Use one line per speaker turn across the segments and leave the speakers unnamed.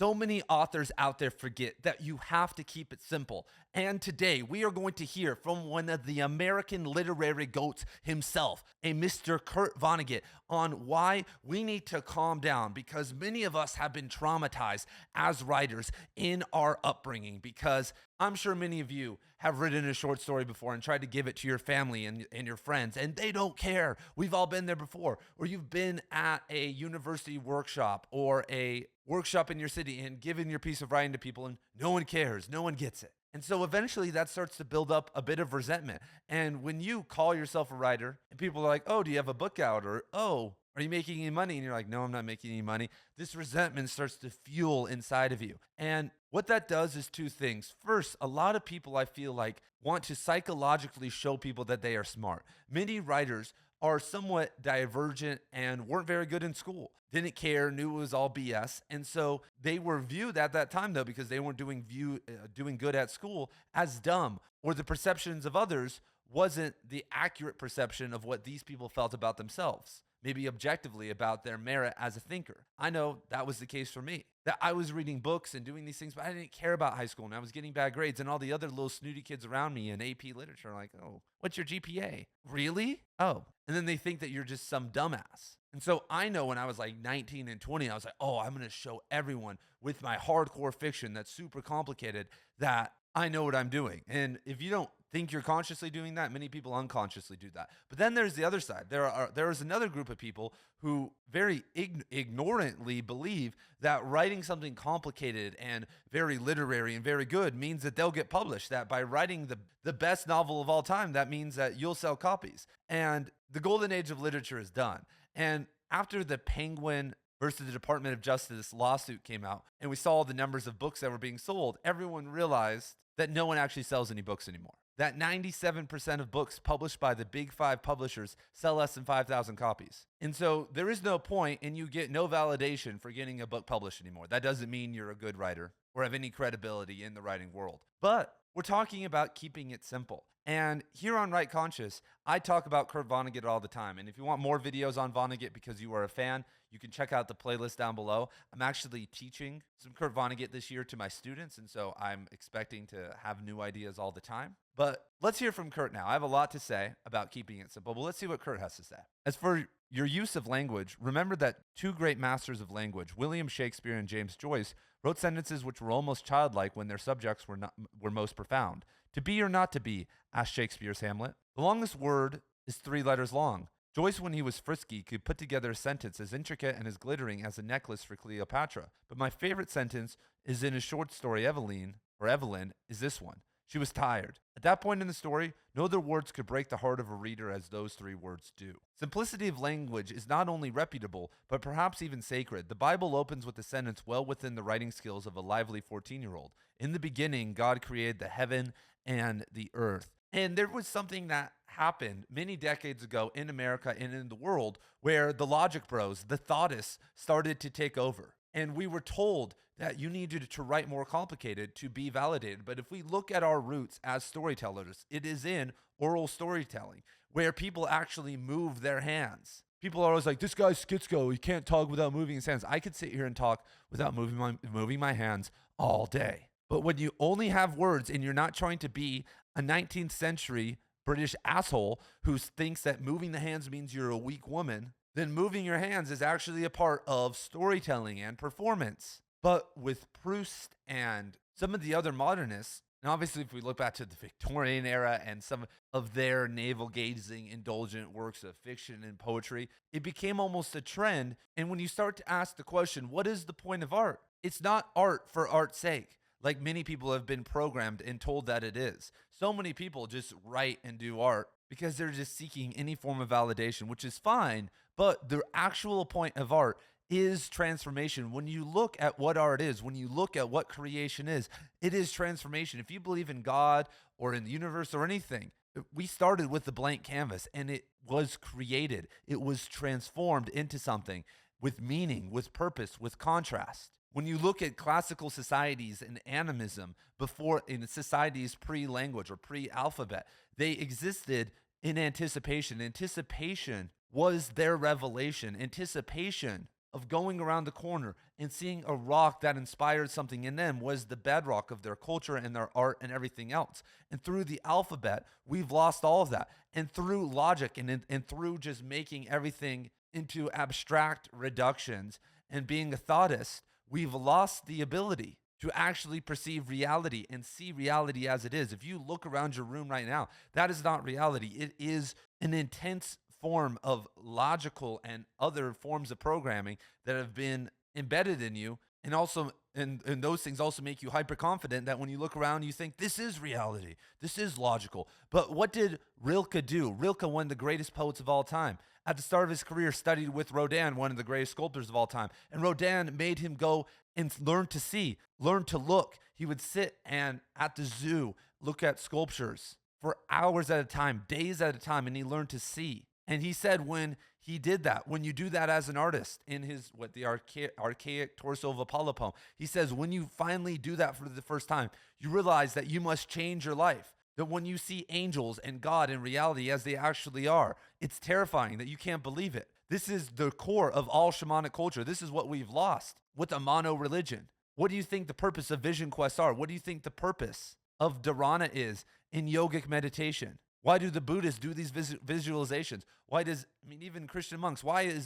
So many authors out there forget that you have to keep it simple. And today we are going to hear from one of the American literary goats himself, a Mr. Kurt Vonnegut, on why we need to calm down because many of us have been traumatized as writers in our upbringing. Because I'm sure many of you have written a short story before and tried to give it to your family and your friends, and they don't care. We've all been there before. Or you've been at a university workshop or a workshop in your city and given your piece of writing to people, and no one cares, no one gets it. And so eventually that starts to build up a bit of resentment. And when you call yourself a writer and people are like, oh, do you have a book out? Or, oh, are you making any money? And you're like, no, I'm not making any money. This resentment starts to fuel inside of you. And what that does is two things. First, a lot of people, I feel like, want to psychologically show people that they are smart. Many writers are somewhat divergent and weren't very good in school, didn't care, knew it was all BS. And so they were viewed at that time, though, because they weren't doing good at school, as dumb, or the perceptions of others wasn't the accurate perception of what these people felt about themselves, maybe objectively about their merit as a thinker. I know that was the case for me. That I was reading books and doing these things, but I didn't care about high school and I was getting bad grades, and all the other little snooty kids around me in AP literature are like, oh, what's your GPA? Really? Oh. And then they think that you're just some dumbass. And so I know when I was like 19 and 20, I was like, oh, I'm going to show everyone with my hardcore fiction that's super complicated that I know what I'm doing. And if you don't think you're consciously doing that, many people unconsciously do that. But then there's the other side. There is another group of people who very ignorantly believe that writing something complicated and very literary and very good means that they'll get published. That by writing the best novel of all time, that means that you'll sell copies. And the golden age of literature is done. And after the Penguin versus the Department of Justice lawsuit came out, and we saw the numbers of books that were being sold, everyone realized that no one actually sells any books anymore. That 97% of books published by the big five publishers sell less than 5,000 copies. And so there is no point, and you get no validation for getting a book published anymore. That doesn't mean you're a good writer or have any credibility in the writing world. But we're talking about keeping it simple. And here on Right Conscious, I talk about Kurt Vonnegut all the time. And if you want more videos on Vonnegut because you are a fan, you can check out the playlist down below. I'm actually teaching some Kurt Vonnegut this year to my students, and so I'm expecting to have new ideas all the time. But let's hear from Kurt now. I have a lot to say about keeping it simple, but let's see what Kurt has to say. As for your use of language, remember that two great masters of language, William Shakespeare and James Joyce, wrote sentences which were almost childlike when their subjects were most profound. To be or not to be, asked Shakespeare's Hamlet. The longest word is 3 letters long. Joyce, when he was frisky, could put together a sentence as intricate and as glittering as a necklace for Cleopatra. But my favorite sentence is in his short story, Evelyn, is this one. She was tired. At that point in the story, no other words could break the heart of a reader as those 3 words do. Simplicity of language is not only reputable, but perhaps even sacred. The Bible opens with a sentence well within the writing skills of a lively 14-year-old. In the beginning, God created the heaven and the earth. And there was something that happened many decades ago in America and in the world where the logic bros, the thoughtists, started to take over. And we were told that you needed to write more complicated to be validated. But if we look at our roots as storytellers, it is in oral storytelling where people actually move their hands. People are always like, this guy's schizo. He can't talk without moving his hands. I could sit here and talk without moving my hands all day. But when you only have words and you're not trying to be a 19th century British asshole who thinks that moving the hands means you're a weak woman, then moving your hands is actually a part of storytelling and performance. But with Proust and some of the other modernists, and obviously if we look back to the Victorian era and some of their navel-gazing, indulgent works of fiction and poetry, it became almost a trend. And when you start to ask the question, what is the point of art? It's not art for art's sake, like many people have been programmed and told that it is. So many people just write and do art because they're just seeking any form of validation, which is fine. But the actual point of art is transformation. When you look at what art is, when you look at what creation is, it is transformation. If you believe in God or in the universe or anything, we started with the blank canvas and it was created. It was transformed into something with meaning, with purpose, with contrast. When you look at classical societies and animism before in societies pre-language or pre-alphabet, they existed in anticipation. Anticipation was their revelation. Anticipation of going around the corner and seeing a rock that inspired something in them was the bedrock of their culture and their art and everything else. And through the alphabet, we've lost all of that. And through logic and through just making everything into abstract reductions and being a thoughtist, we've lost the ability to actually perceive reality and see reality as it is. If you look around your room right now, that is not reality. It is an intense form of logical and other forms of programming that have been embedded in you. And also, and those things also make you hyper confident that when you look around, you think this is reality. This is logical. But what did Rilke do? Rilke, one of the greatest poets of all time, at the start of his career, studied with Rodin, one of the greatest sculptors of all time. And Rodin made him go and learn to see, learn to look. He would sit and at the zoo look at sculptures for hours at a time, days at a time, and he learned to see. And he said when he did that, when you do that as an artist in his, the archaic torso of Apollo poem, he says when you finally do that for the first time, you realize that you must change your life. That when you see angels and God in reality as they actually are, it's terrifying that you can't believe it. This is the core of all shamanic culture. This is what we've lost with a mono religion. What do you think the purpose of vision quests are? What do you think the purpose of dharana is in yogic meditation? Why do the Buddhists do these visualizations? Even Christian monks, why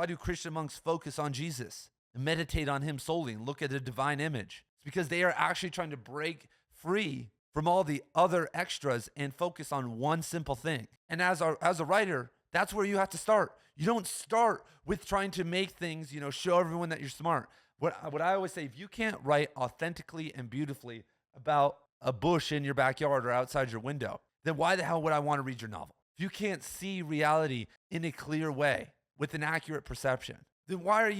do Christian monks focus on Jesus and meditate on him solely and look at the divine image? It's because they are actually trying to break free from all the other extras and focus on one simple thing. And as a writer, that's where you have to start. You don't start with trying to make things, show everyone that you're smart. What I always say, if you can't write authentically and beautifully about a bush in your backyard or outside your window, then why the hell would I want to read your novel? If you can't see reality in a clear way with an accurate perception, then why are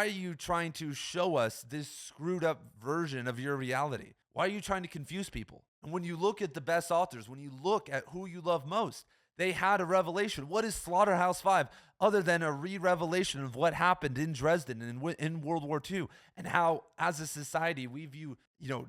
you trying to show us this screwed up version of your reality? Why are you trying to confuse people? And when you look at the best authors, when you look at who you love most, they had a revelation. What is Slaughterhouse-Five other than a re-revelation of what happened in Dresden and in World War II, and how, as a society, we view,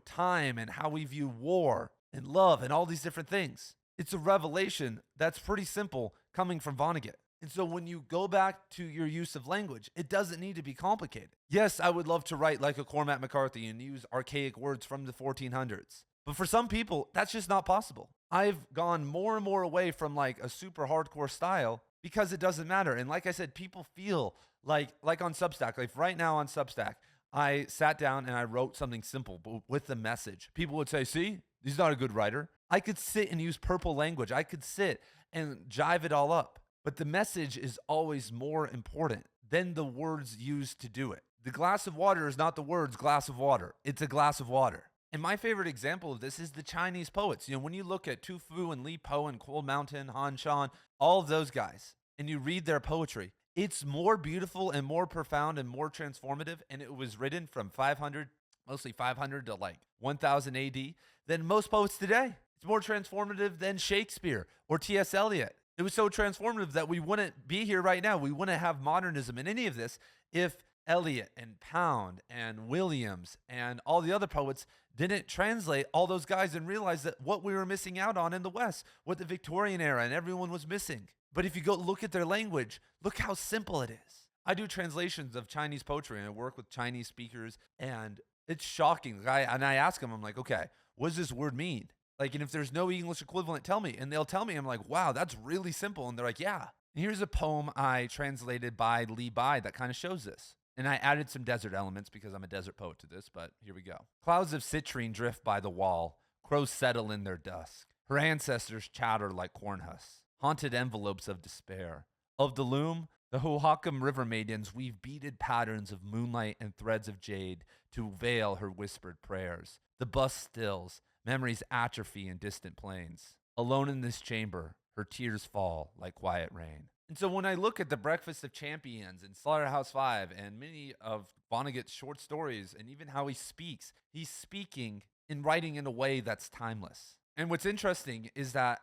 time and how we view war and love and all these different things? It's a revelation that's pretty simple coming from Vonnegut. And so when you go back to your use of language, it doesn't need to be complicated. Yes, I would love to write like a Cormac McCarthy and use archaic words from the 1400s. But for some people, that's just not possible. I've gone more and more away from like a super hardcore style because it doesn't matter. And like I said, people feel like on Substack, like right now on Substack, I sat down and I wrote something simple but with the message. People would say, see, he's not a good writer. I could sit and use purple language. I could sit and jive it all up. But the message is always more important than the words used to do it. The glass of water is not the words glass of water. It's a glass of water. And my favorite example of this is the Chinese poets. When you look at Tu Fu and Li Po and Cold Mountain, Han Shan, all of those guys, and you read their poetry, it's more beautiful and more profound and more transformative. And it was written from 500, mostly 500 to like 1000 AD than most poets today. It's more transformative than Shakespeare or T.S. Eliot. It was so transformative that we wouldn't be here right now. We wouldn't have modernism in any of this if Eliot and Pound and Williams and all the other poets didn't translate all those guys and realize that what we were missing out on in the West, what the Victorian era and everyone was missing. But if you go look at their language, look how simple it is. I do translations of Chinese poetry and I work with Chinese speakers, and it's shocking. I ask them, I'm like, okay, what does this word mean? Like, and if there's no English equivalent, tell me. And they'll tell me, I'm like, wow, that's really simple. And they're like, yeah. And here's a poem I translated by Li Bai that kind of shows this. And I added some desert elements because I'm a desert poet to this, but here we go. Clouds of citrine drift by the wall. Crows settle in their dusk. Her ancestors chatter like corn husks. Haunted envelopes of despair. Of the loom, the Hohokam river maidens weave beaded patterns of moonlight and threads of jade to veil her whispered prayers. The bus stills. Memories atrophy in distant plains. Alone in this chamber, her tears fall like quiet rain. And so when I look at The Breakfast of Champions and Slaughterhouse-Five and many of Vonnegut's short stories and even how he speaks, he's speaking and writing in a way that's timeless. And what's interesting is that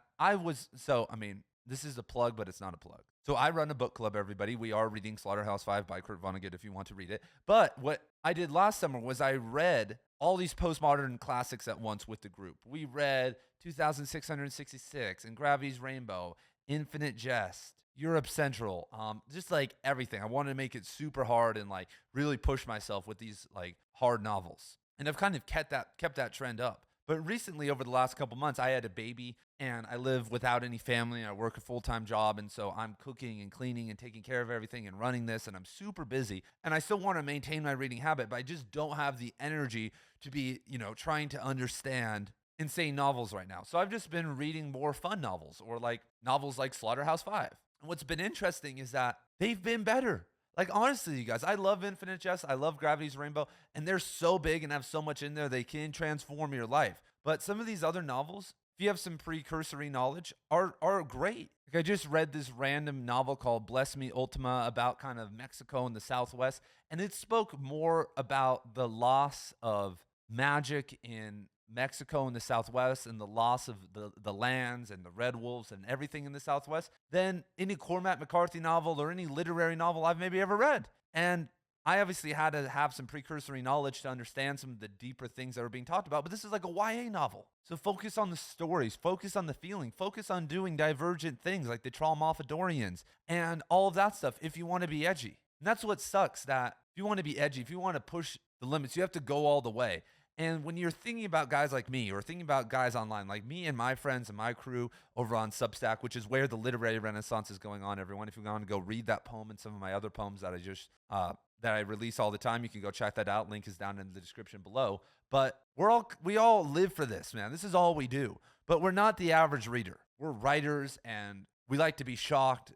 this is a plug, but it's not a plug. So I run a book club, everybody. We are reading Slaughterhouse-Five by Kurt Vonnegut if you want to read it. But what I did last summer was I read all these postmodern classics at once with the group. We read 2666 and Gravity's Rainbow Infinite Jest, Europe Central, just like everything. I wanted to make it super hard and like really push myself with these like hard novels. And I've kind of kept that trend up. But recently, over the last couple months, I had a baby and I live without any family. I work a full time job. And so I'm cooking and cleaning and taking care of everything and running this. And I'm super busy. And I still want to maintain my reading habit, but I just don't have the energy to be, trying to understand insane novels right now. So I've just been reading more fun novels or like novels like Slaughterhouse Five. And what's been interesting is that they've been better. Like honestly, you guys, I love Infinite Jest. I love Gravity's Rainbow, and they're so big and have so much in there they can transform your life. But some of these other novels, if you have some precursory knowledge, are great. Like I just read this random novel called Bless Me Ultima about kind of Mexico and the Southwest, and it spoke more about the loss of magic in Mexico and the Southwest and the loss of the lands and the red wolves and everything in the Southwest than any Cormac McCarthy novel or any literary novel I've maybe ever read. And I obviously had to have some precursory knowledge to understand some of the deeper things that are being talked about, but this is like a YA novel. So focus on the stories, focus on the feeling, focus on doing divergent things like the Tralmophadorians and all of that stuff if you want to be edgy. And that's what sucks, that if you want to be edgy, if you want to push the limits, you have to go all the way. And when you're thinking about guys like me or thinking about guys online, like me and my friends and my crew over on Substack, which is where the literary renaissance is going on, everyone. If you want to go read that poem and some of my other poems that I release all the time, you can go check that out. Link is down in the description below. But we all live for this, man. This is all we do. But we're not the average reader. We're writers and we like to be shocked.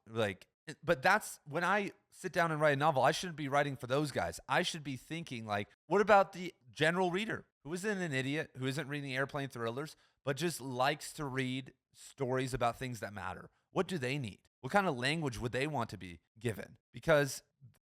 But that's when I sit down and write a novel, I shouldn't be writing for those guys. I should be thinking like, what about the general reader who isn't an idiot, who isn't reading airplane thrillers, but just likes to read stories about things that matter? What do they need? What kind of language would they want to be given? Because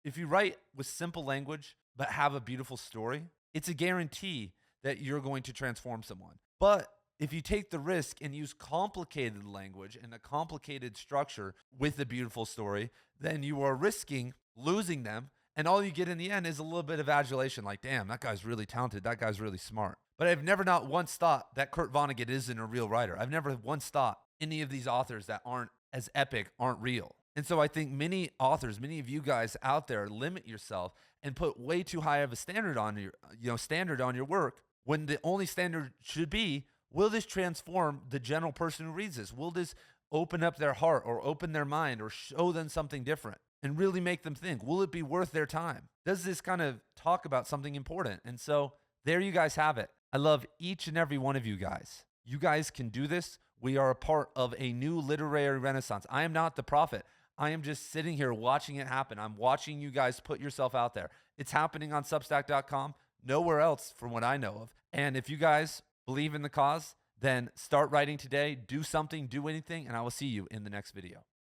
if you write with simple language, but have a beautiful story, it's a guarantee that you're going to transform someone. But if you take the risk and use complicated language and a complicated structure with a beautiful story, then you are risking losing them. And all you get in the end is a little bit of adulation, like, damn, that guy's really talented. That guy's really smart. But I've never not once thought that Kurt Vonnegut isn't a real writer. I've never once thought any of these authors that aren't as epic aren't real. And so I think many authors, many of you guys out there limit yourself and put way too high of a standard on your work when the only standard should be, will this transform the general person who reads this? Will this open up their heart or open their mind or show them something different and really make them think? Will it be worth their time? Does this kind of talk about something important? And so there you guys have it. I love each and every one of you guys. You guys can do this. We are a part of a new literary renaissance. I am not the prophet. I am just sitting here watching it happen. I'm watching you guys put yourself out there. It's happening on Substack.com, nowhere else from what I know of. And if you guys believe in the cause, then start writing today, do something, do anything, and I will see you in the next video.